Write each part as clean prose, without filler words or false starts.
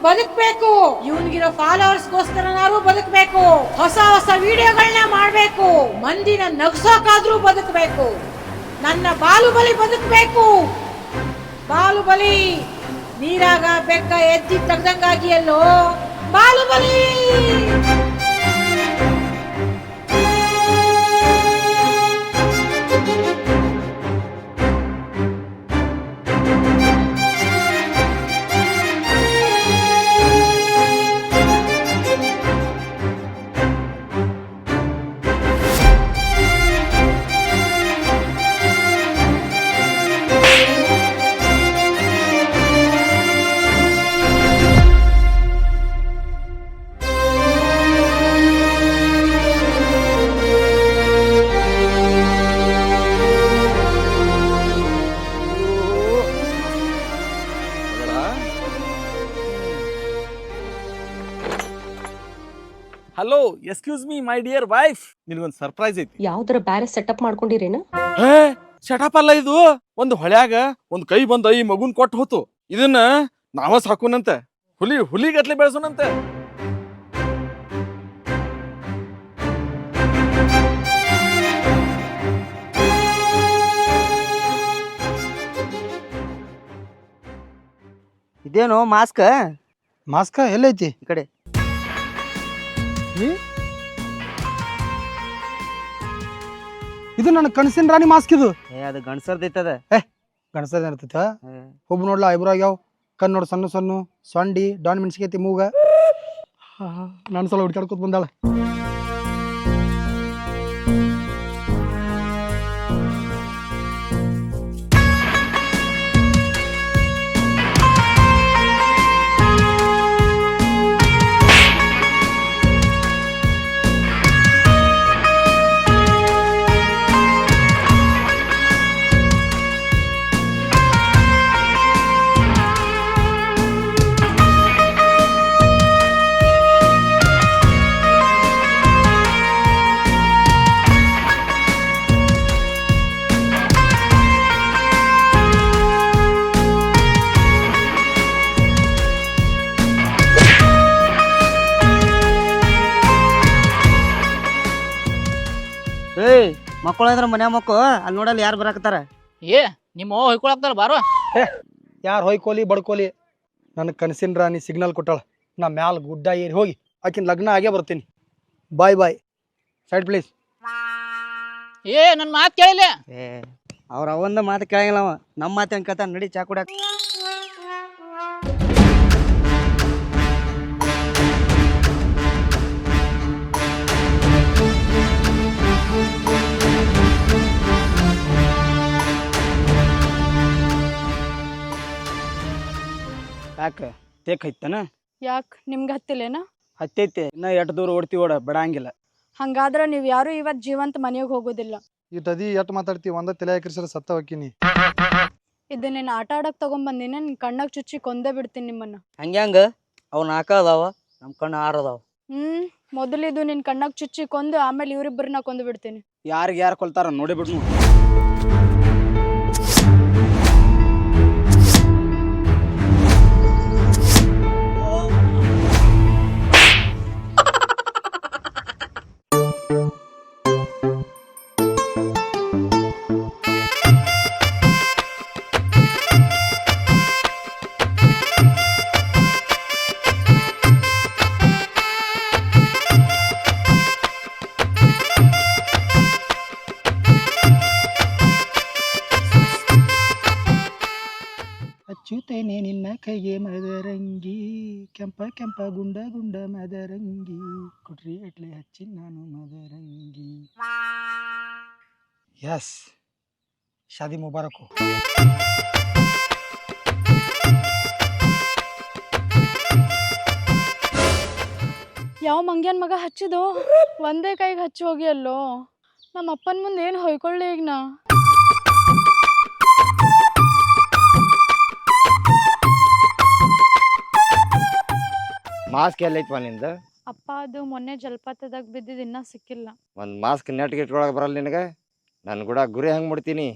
ಬದುಕಬೇಕು, ಇವನಿಗಿರೋ ಫಾಲೋವರ್ಸ್ಗೋಸ್ಕರನಾದ್ರೂ ಬದುಕಬೇಕು, ಹೊಸ ಹೊಸ ವಿಡಿಯೋಗಳನ್ನ ಮಾಡ್ಬೇಕು, ಮಂದಿನ ನಗ್ಸೋಕಾದ್ರೂ ಬದುಕಬೇಕು. ನನ್ನ ಬಾಲುಬಲಿ ಬದುಕಬೇಕು. ಬಾಲುಬಲಿ ನೀರಾಗ ಬೆಕ್ಕ ಎದ್ದಿ ತೆಗ್ದಂಗಾಗಿಯಲ್ಲೋ ಬಾಲುಬಲಿ. Hello, excuse me my dear wife, ನಿನಗೊಂದು ಸರ್ಪ್ರೈಸ್ ಐತಿ. ಯಾವ್ದ್ರ ಬ್ಯಾರೆ ಸೆಟಪ್ ಮಾಡ್ಕೊಂಡಿರೇನ? ಶಟಪ್ ಅಲ್ಲ, ಇದು ಒಂದು ಹೊಳ್ಯಾಗ ಒಂದ್ ಕೈ ಬಂದ ಈ ಮಗುನ್ ಕೊಟ್ಟು ಹೋತು. ಇದನ್ನ ನಾವ ಸಾಕೋನಂತೆ, ಹುಲಿ ಗಟ್ಲೆ ಬೆಳೆಸೋನಂತೆ. ಇದೇನು ಮಾಸ್ಕ್? ಮಾಸ್ಕ ಎಲ್ಲೈತಿ? ಈ ಕಡೆ. ಇದು ನನ್ನ ಕನಸಿನ ರಾಣಿ ಮಾಸ್ಕ್. ಇದು ಅದು ಗಂಡಸರ್ದೈತದ. ಗಣಸದ ಇರ್ತೈತ. ಒಬ್ಬ ನೋಡ್ಲಾ ಐಬ್ರೋ ಆಗ್ಯಾವ, ಕಣ್ ನೋಡ್ ಸಣ್ಣ ಸಣ್ಣ ಸೊಂಡಿ ಡಾನ್ ಮೆಣಸಿಕೈತಿ ಮೂಗ. ನನ್ನ ಸಲ ಹುಡ್ಕಾಡ್ಕೊತ ಬಂದಾಳ. ಮಕ್ಕಳು ಇದ್ರ ಮನ್ಯಾಗ ಮಕ್ಕಳು ಅಲ್ಲಿ ನೋಡಲ್ಲ ಯಾರು ಬರಾಕತ್ತಾರ. ನಿಮ್ಮ ಹೊಯ್ಕೊಳಕ್ತಾರ ಬಾರೋ. ಯಾರು ಹೊಯ್ಕೋಲಿ ಬಡ್ಕೋಲಿ, ನನ್ನ ಕನಸಿನ ರಾಣಿ ಸಿಗ್ನಲ್ ಕೊಟ್ಟಾಳ. ನಾ ಮ್ಯಾಲ ಗುಡ್ಡ ಏರಿ ಹೋಗಿ ಆಕಿನ ಲಗ್ನ ಆಗೇ ಬರ್ತೀನಿ. Bye bye. Side please. ನನ್ ಮಾತ್ ಕೇಳಿಲ್ಲ. ಅವ್ರ ಅವಂದ ಮಾತು ಕೇಳಂಗಿಲ್ಲ ಅವ. ನಮ್ಮ ಮಾತು ಹೆಂಗ್ ಕೇಳ್ತಾನ? ನಡಿ ಚಾ ಕುಡ್ಯಾಕ. ಯಾಕ ತೇಕ್ ಹೈತನ? ಯಾಕೆ ನಿಮ್ಗೆ ಹತ್ತಿಲ್ಲೇನ? ಹತ್ತೈತೆ. ಇನ್ನ ಎಟ್ ದೂರ ಓಡ್ತೀವಿ, ಓಡ ಬಿಡಂಗಿಲ್ಲ. ಹಂಗಾದ್ರ ನೀವ್ ಯಾರು ಇವತ್ ಜೀವಂತ ಮನೆಗೆ ಹೋಗೋದಿಲ್ಲ. ಈ ತದಿ ಎಟ್ ಮಾತಾಡ್ತೀವಿ, ಒಂದ ತಲೆ ಹಾಕಿರ್ಸಲ ಸತ್ತ ಹೋಗ್ತೀನಿ. ಇದನ್ನ ಆಟ ಆಡಕ್ ತಗೊಂಬಂದಿನ ನಿನ್ ಕಣ್ಣಾಗ ಚುಚ್ಚಿ ಕೊಂದೇ ಬಿಡ್ತೀನಿ ನಿಮ್ಮನ್ನ. ಹಂಗ್ಯಾಂಗ? ಅವ್ ನಾಲ್ಕ ಅದಾವ, ನಮ್ ಕಣ್ಣು 6 ಅದಾವ. ಮೊದಲಿದು ನಿನ್ ಕಣ್ಣಾಗ ಚುಚ್ಚಿ ಕೊಂದು ಆಮೇಲೆ ಇವ್ರಿಬ್ಬರನ್ನ ಕೊಂದು ಬಿಡ್ತೀನಿ. ಯಾರಿಗೆ ಯಾರು ಕೊಲ್ತಾರ ನೋಡಿ ಬಿಡ್ನು. ಅಚ್ಚುತ್ತೇನೆ ನಿನ್ನ ಕೈಗೆ ಮದರಂಗಿ, ಕೆಂಪ ಕೆಂಪ ಗುಂಡ ಗುಂಡ ಮದರಂಗಿ, ಕುಟ್ರಿ ಎಟ್ಲೆ ಹಚ್ಚಿ ನಾನು ಮದರಂಗಿ. ಯಸ್, ಶಾದಿ ಮುಬಾರಕ್. ಯಾವ ಮಂಗ್ಯನ್ ಮಗ ಹಚ್ಚಿದೋ ಒಂದೇ ಕೈಗೆ ಹಚ್ಚಿ ಹೋಗಿ ಅಲ್ಲೋ. ನಮ್ಮ ಅಪ್ಪನ ಮುಂದೆ ಏನು ಹೊಯ್ಕೊಳ್ಳಿ ಈಗ ನಾ. ಮಾಸ್ಕ್ ಎಲ್ಲೈತ್ವ ನಿಂದ? ಅಪ್ಪ ಅದು ಮೊನ್ನೆ ಜಲಪಾತದಾಗ ಬಿದ್ದಿದ್ದು ಇನ್ನೂ ಸಿಕ್ಕಿಲ್ಲ. ಒಂದು ಮಾಸ್ಕ್ ನೆಟ್ಗೆ ಇಟ್ಕೊಳಕ್ ಬರಲ್ಲ ನಿನಗೆ? ನಾನು ಕೂಡ ಗುರಿ ಹಂಗೆ ಮುಡ್ತೀನಿ.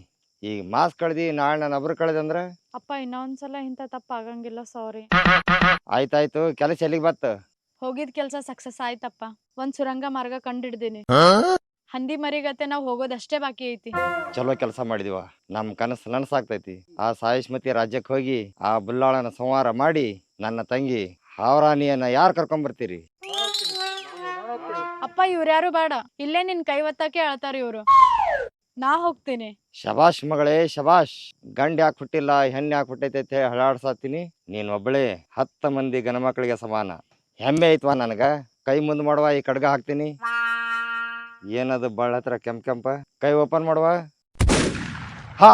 ಈಗ ಮಾಸ್ಕ್ ಕಳ್ದಿ ನಾಳೆ ನಾನು ಒಬ್ರು ಕಳೆದಂದ್ರೆ ಅಪ್ಪ ಇನ್ನೊಂದ್ಸಲ ಇಂಥ ತಪ್ಪ ಆಗಂಗಿಲ್ಲ, ಸಾರಿ. ಆಯ್ತಾಯ್ತು, ಕೆಲಸ ಎಲ್ಲಿಗೆ ಬತ್ತ? ಹೋಗಿದ್ ಕೆಲ್ಸ ಸಕ್ಸಸ್ ಆಯ್ತಪ್ಪ. ಒಂದ್ ಸುರಂಗ ಮಾರ್ಗ ಕಂಡಿಡ್ದೀನಿ. ಹಂದಿ ಮರಿಗತೆ ನಾವ್ ಹೋಗೋದಷ್ಟೇ ಬಾಕಿ ಐತಿ. ಚಲೋ ಕೆಲಸ ಮಾಡಿದಿವ. ನಮ್ ಕನಸು ನನಸಾಗ್ತೈತಿ. ಆ ಸಾಯಿಷ್ಮತಿ ರಾಜ್ಯಕ್ಕೆ ಹೋಗಿ ಆ ಬುಲ್ಲಾಳನ ಸಂಹಾರ ಮಾಡಿ ನನ್ನ ತಂಗಿ ಹಾವರಾಣಿಯನ್ನ ಯಾರು ಕರ್ಕೊಂಡ್ ಬರ್ತೀರಿ? ಅಪ್ಪ ಇವ್ರ್ಯಾರು ಬೇಡ, ಇಲ್ಲೇ ನಿನ್ ಕೈ ಒತ್ತಾಕೆ ಅಳ್ತಾರ ಇವ್ರು. ನಾ ಹೋಗ್ತೀನಿ. ಶಬಾಷ್ ಮಗಳೇ ಶಬಾಷ್. ಗಂಡ್ ಯಾಕೆ ಹುಟ್ಟಿಲ್ಲ ಹೆಣ್ಣು ಯಾಕೆ ಹುಟ್ಟೈತೆ ಹಳಾಡ್ಸಾತೀನಿ. ನೀನ್ ಒಬ್ಬಳೇ 10 ಮಂದಿ ಗಣಮಕ್ಳಿಗೆ ಸಮಾನ. ಹೆಮ್ಮೆ ಐತ್ವಾ ನನಗ. ಕೈ ಮುಂದ್ ಮಾಡುವ, ಈ ಕಡ್ಗ ಹಾಕ್ತೀನಿ. ಏನದು ಬಳ್ಳ ಹತ್ರ ಕೆಂಪ ಕೈ ಓಪನ್ ಮಾಡುವ. ಹಾ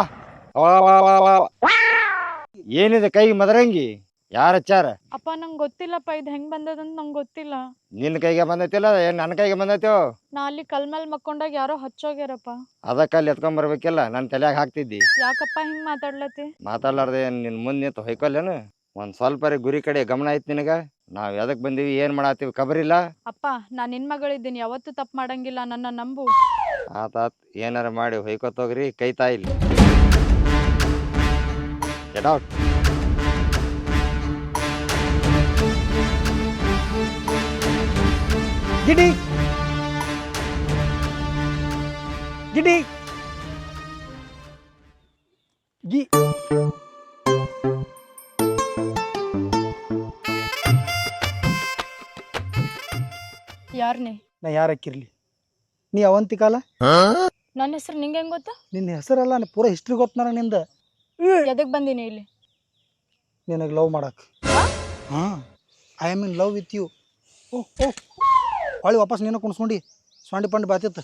ಏನಿದೆ ಕೈ ಮದರಂಗಿ? ಯಾರ ಹಚ್ಚಾರ? ಅಪ್ಪ ನಂಗ್ ಗೊತ್ತಿಲ್ಲಪ್ಪ, ಇದ್ ಹೆಂಗ್ ಬಂದದಂತ ನಂಗ್ ಗೊತ್ತಿಲ್ಲ. ನಿನ್ನ ಕೈಗೆ ಬಂದೈತಿಲ್ಲ, ಏನ್ ನನ್ನ ಕೈಗೆ ಬಂದೈತೋ? ನಾ ಅಲ್ಲಿ ಕಲ್ ಮೇಲ್ ಮಕ್ಕೊಂಡಾಗ ಯಾರೋ ಹಚ್ಚೋಗ್ಯಾರಪ್ಪ. ಅದಕ್ಕೆ ಅಲ್ಲಿ ಎತ್ಕೊಂಡ್ ಬರ್ಬೇಕಿಲ್ಲ, ನನ್ನ ತಲೆಯಾಗ ಹಾಕ್ತಿದ್ದಿ. ಯಾಕಪ್ಪ ಹಿಂಗ್ ಮಾತಾಡ್ಲತಿ? ಮಾತಾಡ್ಲಾರ್ದೆ ನಿನ್ ಮುಂದ್ ನಿಂತು ಹೊಯ್ಕೊಲ್ಲೇನು? ಒಂದ್ ಸ್ವಲ್ಪ ಗುರಿ ಕಡೆ ಗಮನ ಐತಿ ನಿನಗ? ನಾವ್ ಎದಕ್ ಬಂದೀವಿ, ಏನ್ ಮಾಡತ್ತೀವಿ ಖಬರಿಲ್ಲ? ಅಪ್ಪ ನಾ ನಿನ್ ಮಗಳಿದ್ದೀನಿ, ಯಾವತ್ತೂ ತಪ್ಪು ಮಾಡಂಗಿಲ್ಲ, ನನ್ನ ನಂಬು. ಆತಾತ್, ಏನಾರ ಮಾಡಿ ಹೊಯ್ಕೊತೋಗ್ರಿ, ಕೈ ತಾಯಿಲಿ. Get out. ಗಿಡಿ ಗಿಡಿ ಗಿ ಯಾರ್ನೇ? ನಾ ಯಾರಕ್ಕಿರ್ಲಿ, ನೀ ಅವಂತಿಕಾಲ? ನನ್ನ ಹೆಸರು ನಿಂಗೆ ಹೆಂಗ್ ಗೊತ್ತಾ? ನಿನ್ನ ಹೆಸರಲ್ಲ, ಪೂರ ಹಿಸ್ಟ್ರಿ ಗೊತ್ತ ನನಗೆ ನಿಂದ. ಎದಕ್ ಬಂದೀನಿ ಇಲ್ಲಿ? ನಿನಗೆ ಲವ್ ಮಾಡಕ್. ಹಾ, I am in love with you. Oh oh, ಹೊಳ್ಳಿ ವಾಪಸ್ ನೀನು ಕುಣಿಸ್ಕೊಂಡು ಸ್ವಾಂಡಿ ಪಂಡಿ ಬಾತಿತ್ತು.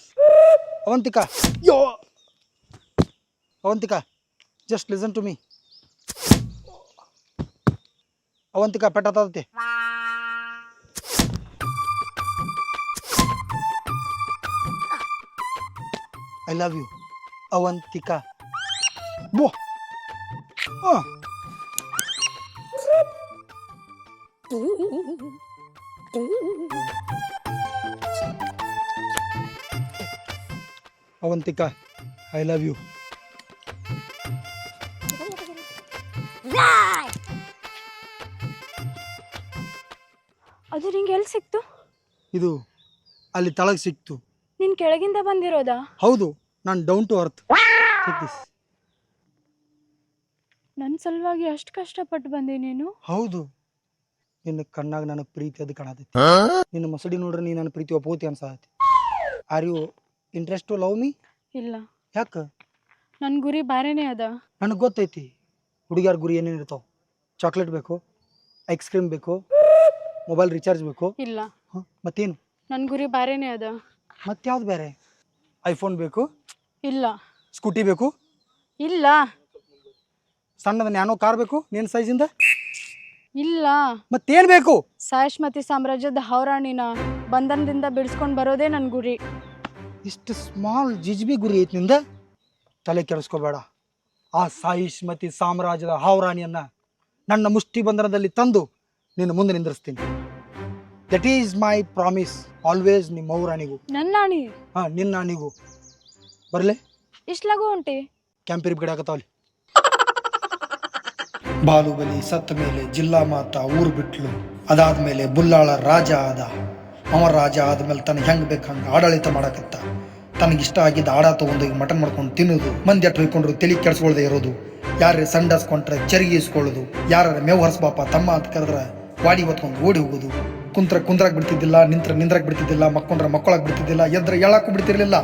ಅವಂತಿಕಾ, ಯೋ Avantika, just listen to me. Avantika ಪೆಟ್ಟಾತತಿ. I love you Avantika. ಬೋ ಅವಂತಿಕಾ, ಐ ಲವ್ ಯು. ಅದು ನಿಂಗೆ ಎಲ್ಲಿ ಸಿಕ್ತು? ಇದು ಅಲ್ಲಿ ತಳಗ್ ಸಿಕ್ತು. ನೀನ್ ಕೆಳಗಿಂದ ಬಂದಿರೋದಾ? ಹೌದು, ನಾನು ಡೌನ್ ಟು ಅರ್ತ್. ನನ್ನ ಸಲುವಾಗಿ ಅಷ್ಟು ಕಷ್ಟಪಟ್ಟು ಬಂದೆ ನೀನು? ಹೌದು, ನಿನ್ನ ಕಣ್ಣಾಗ ನನಗೆ ಪ್ರೀತಿ ಅದು ಕಾಣತೈತಿ. ನಿನ್ನ ಮಸಡಿ ನೋಡ್ರೆ ನೀ ನನ್ನ ಪ್ರೀತಿ ಒಪ್ಪೋತಿ ಅನ್ಸತಿ. Are you interest to love me? ಇಲ್ಲ. ಯಾಕ? ನನ್ನ ಗುರಿ ಬೇರೆನೇ ಅದ. ನನಗೆ ಗೊತ್ತೈತಿ ಹುಡುಗಿಯಾರ ಗುರಿ ಏನೇನು ಇರ್ತಾವ. ಚಾಕ್ಲೇಟ್ ಬೇಕು, ಐಸ್ ಕ್ರೀಮ್ ಬೇಕು, ಮೊಬೈಲ್ ರೀಚಾರ್ಜ್ ಬೇಕು. ಇಲ್ಲ. ಮತ್ತೇನು? ನನ್ನ ಗುರಿ ಬೇರೆನೇ ಅದ. ಮತ್ಯಾವ್ದು ಬೇರೆ? ಐಫೋನ್ ಬೇಕು? ಇಲ್ಲ. ಸ್ಕೂಟಿ ಬೇಕು? ಇಲ್ಲ. ಸಣ್ಣದ ನ್ಯಾನೋ ಕಾರ್ ಬೇಕು ನಿನ್ನ ಸೈಜಿಂದ? ಇಲ್ಲ. ಮತ್ತೇನು ಬೇಕು? ಸಾಯಿಷ್ಮತಿ ಸಾಮ್ರಾಜ್ಯದ ಹೌರಾಣಿನ ಬಂಧನದಿಂದ ಬಿಡಿಸ್ಕೊಂಡು ಬರೋದೇ ನನ್ನ ಗುರಿ. ಇಷ್ಟು ಸ್ಮಾಲ್ ಜಿಜ್ಬಿ ಗುರಿ ಐತಿ ನಿಂದ? ತಲೆ ಕೆಡಿಸ್ಕೋಬೇಡ. ಆ ಸಾಯಿಷ್ಮತಿ ಸಾಮ್ರಾಜ್ಯದ ಹಾವರಾಣಿಯನ್ನ ನನ್ನ ಮುಷ್ಟಿ ಬಂಧನದಲ್ಲಿ ತಂದು ನಿನ್ನ ಮುಂದೆ ನಿಂದಿರಿಸ್ತೀನಿ. That is my promise. Always ನಿಮ್ಮ ಹೌರಾಣಿಗೂ. ನನ್ನ ಆಣಿ? ಹಾ, ನಿನ್ನ ಆಣಿಗೂ. ಬರ್ಲೆ? ಇಷ್ಟು ಲಗು ಹೊಂಟಿ? ಕ್ಯಾಂಪಿರಿ ಕಡೆ ಆಗತ್ತಾವಲ್ಲಿ. ಬಾಲುಬಲಿ ಸತ್ತ ಮೇಲೆ ಜಿಲ್ಲಾ ಮಾತಾ ಊರು ಬಿಟ್ಲು. ಅದಾದ್ಮೇಲೆ ಬುಲ್ಲಾಳ ರಾಜ ಆದ. ಅವ ರಾಜ ಆದ್ಮೇಲೆ ತನಗೆ ಹೆಂಗ್ ಬೇಕು ಹಂಗೆ ಆಡಳಿತ ಮಾಡಕತ್ತ. ತನಗಿಷ್ಟ ಆಗಿದ್ದ ಆಡ ತಗೊಂಡು ಮಟನ್ ಮಾಡ್ಕೊಂಡು ತಿನ್ನೋದು, ಮಂದಿ ಅಟ್ಟು ಹೊಯ್ಕೊಂಡ್ರು ತಲೆ ಕೆಡಿಸ್ಕೊಳ್ದೆ ಇರೋದು, ಯಾರೇ ಸಂಡಾಸ್ಕೊಂಡ್ರೆ ಚರಿಗೆ ಇಸ್ಕೊಳ್ಳೋದು, ಯಾರ ಮೇವು ಹರಿಸ್ಬಾಪ ತಮ್ಮ ಅಂತ ಕರೆದ್ರೆ ವಾಡಿ ಹೊತ್ಕೊಂಡು ಓಡಿ ಹೋಗೋದು, ಕುಂದ್ರಾಕ್ ಬಿಡ್ತಿದ್ದಿಲ್ಲ, ನಿಂದ್ರಾಕ್ ಬಿಡ್ತಿದ್ದಿಲ್ಲ, ಮಕ್ಕೊಂಡ್ರೆ ಮಕ್ಕಳಾಗ್ ಬಿಡ್ತಿದ್ದಿಲ್ಲ, ಎದ್ರೆ ಎಳಕ್ಕೂ ಬಿಡ್ತಿರ್ಲಿಲ್ಲ.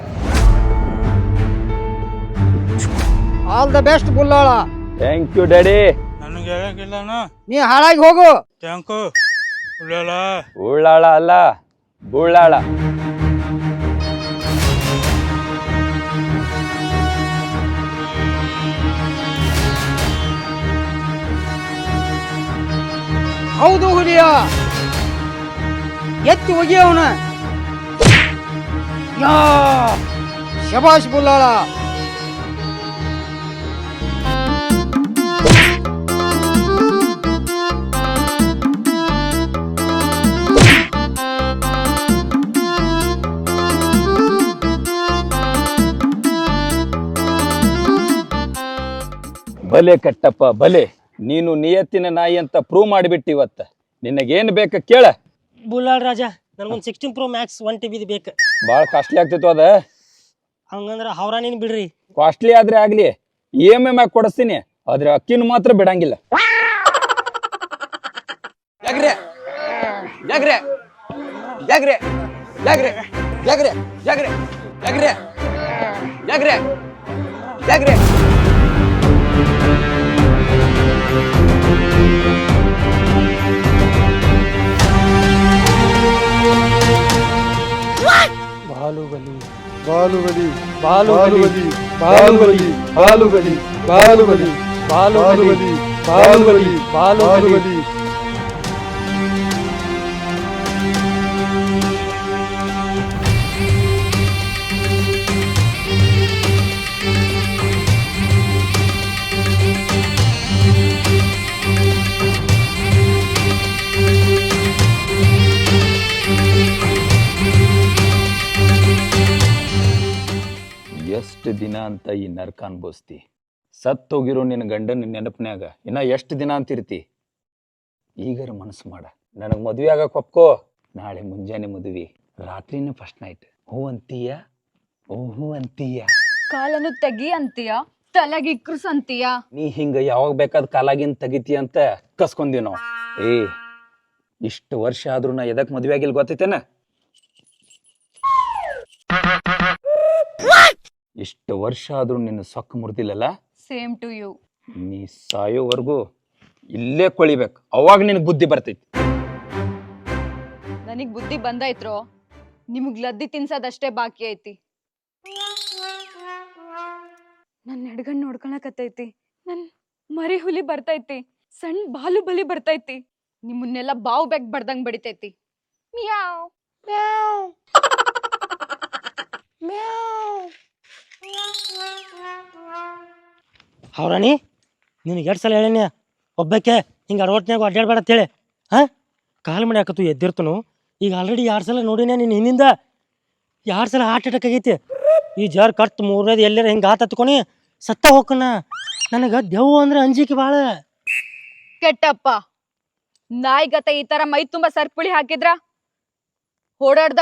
ಆಲ್ ದ ಬೆಸ್ಟ್ ಬುಲ್ಲಾಳ. Thank you daddy. ನನಗೆ ಹೇಳಂಗಿಲ್ಲ. ನೀ ಹಾಳಾಗಿ ಹೋಗು. Thank you. ಉಳ್ಳಾಳ ಅಲ್ಲ, ಬುಳ್ಳಾಳ. ಹೌದು ಹುಲಿಯ, ಎತ್ತಿ ಹೋಗಿ ಅವನ. ಶಬಾಷ್ ಬುಲ್ಲಾಳ. ಬಲೆ ಕಟ್ಟಪ್ಪ ಬಲೆ, ನೀನು ನಿಯತ್ತಿನ ನಾಯಿ ಅಂತ ಪ್ರೂವ್ ಮಾಡಿಬಿಟ್ಟಿವತ್ತ. ನಿನಗೇನು ಬೇಕು ಕೇಳ. ಬುಲ್ಲಾಳ್ ರಾಜ ನನಗೊಂದು 16 Pro Max 1 TB ಬೇಕು. ಭಾಳ ಕಾಸ್ಟ್ಲಿ ಆಗ್ತಿತ್ತು ಅದ. ಹಂಗಂದ್ರೆ ಅವ್ರ ನೀನು ಬಿಡ್ರಿ. ಕಾಸ್ಟ್ಲಿ ಆದ್ರೆ ಆಗ್ಲಿ, EMI ಮ್ಯಾಗ ಕೊಡಿಸ್ತೀನಿ, ಆದ್ರೆ ಅಕ್ಕಿನ ಮಾತ್ರ ಬಿಡಂಗಿಲ್ಲ. ಯಾಕ್ರೆ ಯಾಕ್ರೆ ಯಾಕ್ರೆ ಯಾಕ್ರೆ ಯಾಕ್ರೆ ಯಾಕ್ರೆ ಯಾಕ್ರೆ ಯಾಕ್ರೆ ಯಾಕ್ರೆ ಬಾಲುಬಲಿ ಬಾಲುಬಲಿ ಬಾಲುಬಲಿ ಬಾಲುಬಲಿ ಬಾಲುಬಲಿ ಬಾಲುಬಲಿ ಬಾಲುಬಲಿ ಬಾಲುಬಲಿ ಬಾಲುಬಲಿ ಎಷ್ಟು ದಿನ ಅಂತ ಈ ನರ್ಕ ಅನ್ಭವಿಸ್ತಿ? ಸತ್ತೋಗಿರೋ ನಿನ್ನ ಗಂಡನ ನೆನಪಿನ್ಯಾಗ ಇನ್ನ ಎಷ್ಟು ದಿನ ಅಂತಿರ್ತಿ? ಈಗರ ಮನಸ್ಸು ಮಾಡ, ನನಗೆ ಮದುವೆ ಆಗಕ್ಕೆ ಒಪ್ಕೋ. ನಾಳೆ ಮುಂಜಾನೆ ಮದುವೆ, ರಾತ್ರಿನೇ ಫಸ್ಟ್ ನೈಟ್. ಹೂ ಅಂತೀಯ? ಹೂ ಅಂತೀಯ? ಕಾಲನ್ನು ತೆಗಿ ಅಂತೀಯ, ತಲೆಗೆ ಇಕ್ರಸ್ ಅಂತೀಯ. ನೀ ಹಿಂಗ ಯಾವಾಗ ಬೇಕಾದ ಕಾಲಾಗಿನ್ ತೆಗಿತಿ ಅಂತ ಕಸ್ಕೊಂದಿವಿ ನಾವು. ಇಷ್ಟು ವರ್ಷ ಆದ್ರೂ ನಾ ಎದಕ್ ಮದ್ವೆ ಆಗಿಲ್ ಗೊತ್ತೈತೇನ? ಇಷ್ಟು ವರ್ಷ ಆದ್ರೂ ನಿನ್ನ ಸೊಕ್ಕ ಮುರ್ದಿಲ್ಲಲ್ಲ? Same to you. ನೀ ಸಾಯೋವರೆಗೂ ಇಲ್ಲೇ ಕೊಳಿಬೇಕು, ಅವಾಗ ನಿನಗೆ ಬುದ್ಧಿ ಬರ್ತೈತಿ. ನನಗ್ ಬುದ್ಧಿ ಬಂದೈತ್ರೋ, ನಿಮಗ್ ಲದ್ದಿ ತಿನ್ಸೋದಷ್ಟೇ ಬಾಕಿ ಐತಿ. ನನ್ ಎಡ್ಗಣ್ ನೋಡ್ಕೊಳಕತ್ತೈತಿ, ನನ್ ಮರಿ ಹುಲಿ ಬರ್ತೈತಿ, ಸಣ್ಣ ಬಾಲುಬಲಿ ಬರ್ತೈತಿ. ನಿಮ್ಮನ್ನೆಲ್ಲ ಬಾವು ಬೆಕ್ ಬಡ್ದಂಗ್ ಬಡಿತೈತಿ. ಮಿಯಾವ್ ಮ್ಯಾವ್ ಮ್ಯಾವ್. ಅವ್ರಾಣಿ ನಿನಗೆ 2 ಸಲ ಹೇಳೇನಿ, ಒಬ್ಬಕ್ಕೆ ಹಿಂಗೆ ಅಡವಟ್ನಾಗ ಅಡ್ಡಾಡ್ಬೇಡ ಅಂತೇಳಿ. ಹಾಂ, ಕಾಲು ಮನೆ ಹಾಕತ್ತು ಎದ್ದಿರ್ತನು. ಈಗ ಆಲ್ರೆಡಿ 2 ಸಲ ನೋಡಿನೇ ನೀನು ಹಿಂದಿಂದ. 2 ಸಲ ಹಾರ್ಟ್ ಅಟ್ಯಾಕ್ ಆಗೈತಿ. ಈ ಜರ್ ಕಟ್ 3ನೇದು ಎಲ್ಲರ ಹಿಂಗೆ ಆತ ಹತ್ಕೊನಿ ಸತ್ತ ಹೋಗ್ಕನ. ನನಗೆ ದೆವ್ವ ಅಂದ್ರೆ ಅಂಜಿಕೆ ಭಾಳ. ಕೆಟ್ಟಪ್ಪ, ನಾಯಿಗತ ಈ ತರ ಮೈ ತುಂಬಾ ಸರ್ಪುಳಿ ಹಾಕಿದ್ರ ಓಡಾಡ್ದ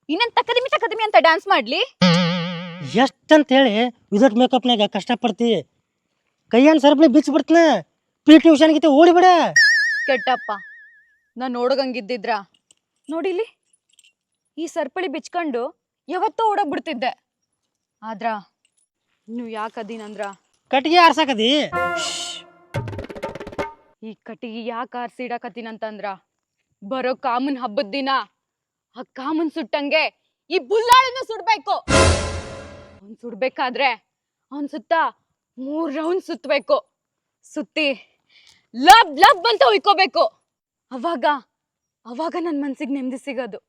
ಇನ್ನೇನ್ ತಕದಿಮಿ ಅಂತ ಡ್ಯಾನ್ಸ್ ಮಾಡ್ಲಿ? ಎಷ್ಟಂತ ಹೇಳಿ ವಿದೌಟ್ ಮೇಕಪ್ನಾಗ ಕಷ್ಟಪಡ್ತಿ. ಕೈಯನ್ ಸರಪಳಿ ಬಿಚ್ಚಿ ಬಿಡ್ತನ. PT ಉಷಾನ್ಗಿತೆ ಓಡಿಬಿಡ. ಕೆಟ್ಟಪ್ಪ, ನಾನ್ ನೋಡೋಗಂಗಿದ್ದಿದ್ರ ನೋಡಿಲಿ ಈ ಸರ್ಪಳಿ ಬಿಚ್ಕೊಂಡು ಯಾವತ್ತೋ ಓಡೋಗ್ಬಿಡ್ತಿದ್ದೆ. ಆದ್ರ ನೀವು ಯಾಕದೀನಂದ್ರ ಕಟ್ಟಿಗೆ ಆರ್ಸಾಕದಿ. ಈ ಕಟ್ಟಿಗೆ ಯಾಕೆ ಆರ್ಸಿಡಕತ್ತೀನಂತಂದ್ರ ಬರೋ ಕಾಮನ್ ಹಬ್ಬದ ದಿನ ಆ ಕಾಮನ್ ಸುಟ್ಟಂಗೆ ಈ ಬುಲ್ಲಾಳನ್ನು ಸುಡ್ಬೇಕು. ಅವ್ನ್ ಸುಡ್ಬೇಕಾದ್ರೆ ಅವನ್ ಸುತ್ತ 3 ರೌಂಡ್ ಸುತ್ತಬೇಕು. ಸುತ್ತಿ ಲಬ್ ಲಬ್ ಅಂತ ಹೊಯ್ಕೋಬೇಕು. ಅವಾಗ ನನ್ ಮನ್ಸಿಗೆ ನೆಮ್ಮದಿ ಸಿಗೋದು.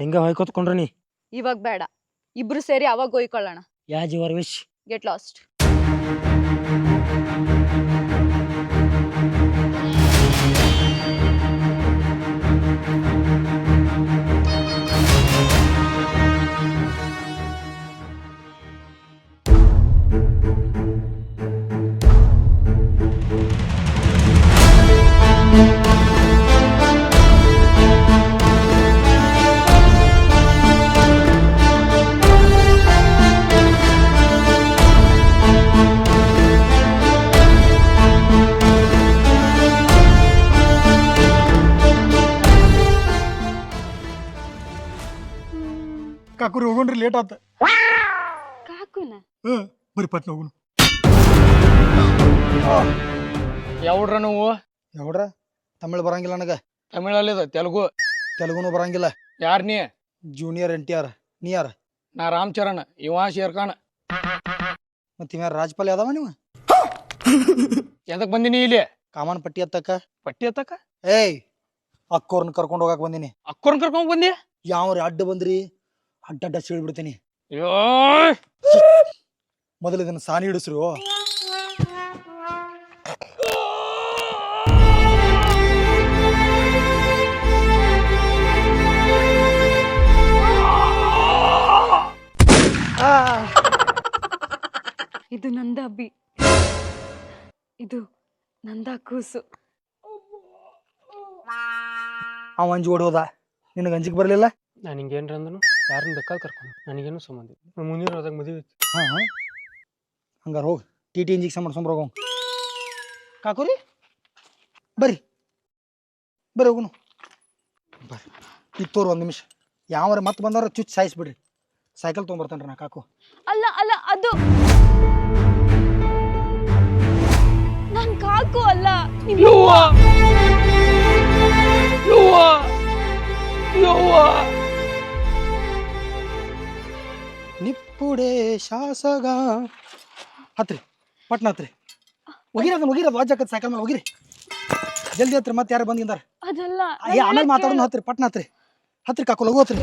ಹೆಂಗ ಹೊಯ್ಕೋತ್ಕೊಂಡ್ರ ನೀ? ಇವಾಗ ಬೇಡ, ಇಬ್ರು ಸೇರಿ ಅವಾಗ ಹೊಯ್ಕೊಳ್ಳೋಣ. As your wish. Get lost. ಕಾಕುರಿ ಹೋಗೋಣ್ರಿ, ಲೇಟ್ ಆತ. ಕಾಕುನ ಬರ್ರಿ ಪಟ್ನ ಹೋಗೋಣ. ಯಾವ್ಡ್ರ ನೀವು? ಯಾವ್ರ ತಮಿಳ್ ಬರಂಗಿಲ್ಲ ನನಗ. ತಮಿಳಲ್ಲಿದ ತೆಲುಗುನು ಬರಂಗಿಲ್ಲ. ಯಾರ್ ನೀ? Junior NTR. ನೀ ಯಾರ? ನಾ ರಾಮಚರಣ್, ಇವ ಶೇರ್ಖಾನ್. ಮತ್ ಇವ್ಯಾರ ರಾಜ್ಪಾಲ್ ಯಾದವ ನೀವು? ಎದಕ್ ಬಂದಿನಿ ಇಲ್ಲಿ? ಕಾಮನ್ ಪಟ್ಟಿ ಹತ್ತಕ್ಕ. ಪಟ್ಟಿ ಹತ್ತಕ? ಏಯ್, ಅಕ್ಕೋರ್ನ ಕರ್ಕೊಂಡು ಹೋಗಾಕ್ ಬಂದಿನಿ. ಅಕ್ಕೋರ್ನ್ ಕರ್ಕೊಂಡ್ ಬಂದಿ? ಯಾವ್ರಿ ಅಡ್ಡ ಬಂದ್ರಿ, ಅಡ್ಡ ಸೀಳ್ಬಿಡ್ತೀನಿ. ಅಯ್ಯೋ, ಮೊದಲು ಇದನ್ನ ಸಾನಿ ಹಿಡಿಸ್ರು. ಇದು ನಂದ ಅಬ್ಬಿ, ಇದು ನಂದ ಕೂಸು. ಅವ ಅಂಜಿ ಓಡೋದ, ನಿನಗೆ ಅಂಜಿಗೆ ಬರಲಿಲ್ಲ? ನಾನು ಹಿಂಗೇನ್ರ ಅಂದನು ಯಾರನ್ನ ಬೇಕಾದ್ ಕರ್ಕೊಂಡು ನನಗೇನು ಸಂಬಂಧ ಇಲ್ಲ. ನಮ್ಮ ಮುಂದಿನ ಹೋದಾಗ ಮದುವೆ ಐತಿ. ಹಾಂ ಹಾಂ ಹಂಗಾರೆ ಹೋಗಿ ಟಿ ಇಂಜೆಕ್ಷನ್ ಮಾಡ್ಸ್ಕೊಂಬರೋಗ. ಕಾಕುರಿ ಬರ್ರಿ ಬರ್ರಿ ಹೋಗುನು ಬರ್ರಿ. ಈಗ ತೋರು ಒಂದು ನಿಮಿಷ, ಯಾವಾರ ಮತ್ತೆ ಬಂದವ್ರ ಚುಚ್ಚಿ ಸಾಯಿಸ್ಬಿಡ್ರಿ. ಸೈಕಲ್ ತೊಗೊಂಬರ್ತಾನ್ರಿ ನಾ ಕಾಕು. ಅಲ್ಲ ಅಲ್ಲ, ಅದು ನನ್ ಕಾಕು ಅಲ್ಲ. ನಿಪ್ಪುಡೆ ಶಾಸಗ ಹತ್ರಿ, ಪಟ್ನ ಹತ್ರಿ. ಒಗಿರೋದು ವಾಜಾಕತ್ ಸೈಕಲ್ ಮೇಲೆ ಹೋಗಿರಿ, ಜಲ್ದಿ ಹತ್ರಿ. ಮತ್ತೆ ಯಾರು ಬಂದಿಂದಾರ ಅದಲ್ಲ, ಆಮೇಲೆ ಮಾತಾಡೋಣ. ಹತ್ರಿ, ಪಟ್ನ ಹತ್ರಿ, ಹತ್ರಿ ಕಾಕು ಲಘು ಹತ್ರಿ.